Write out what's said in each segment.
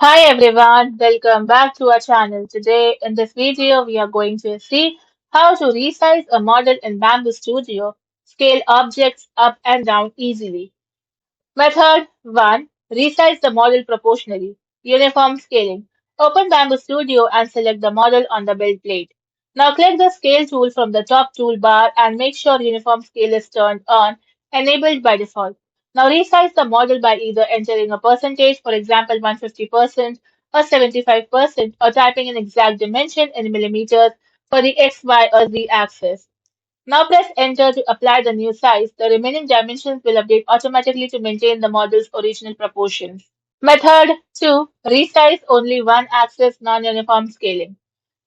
Hi everyone, welcome back to our channel. Today in this video we are going to see how to resize a model in Bambu Studio, scale objects up and down easily. Method 1. Resize the model proportionally. Uniform scaling. Open Bamboo Studio and select the model on the build plate. Now click the Scale tool from the top toolbar and make sure Uniform Scale is turned on, enabled by default. Now resize the model by either entering a percentage, for example 150% or 75%, or typing an exact dimension in millimeters for the X, Y, or Z axis. Now press enter to apply the new size. The remaining dimensions will update automatically to maintain the model's original proportions. Method 2. Resize only one axis non-uniform scaling.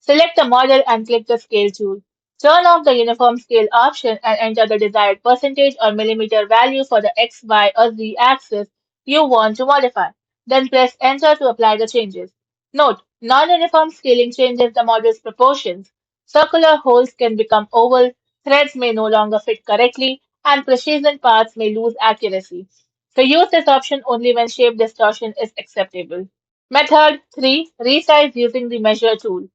Select the model and click the Scale tool. Turn off the uniform scale option and enter the desired percentage or millimeter value for the X, Y, or Z axis you want to modify. Then press enter to apply the changes. Note, non-uniform scaling changes the model's proportions. Circular holes can become oval, threads may no longer fit correctly, and precision parts may lose accuracy. So use this option only when shape distortion is acceptable. Method 3. Resize using the Measure tool.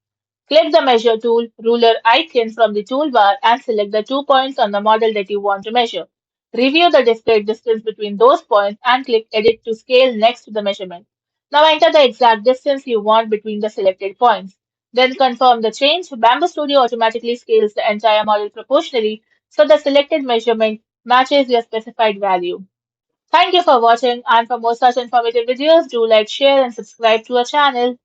Click the Measure tool ruler icon from the toolbar and select the 2 points on the model that you want to measure. Review the displayed distance between those points and click Edit to scale next to the measurement. Now enter the exact distance you want between the selected points. Then confirm the change. Bamboo Studio automatically scales the entire model proportionally so the selected measurement matches your specified value. Thank you for watching, and for more such informative videos, do like, share and subscribe to our channel.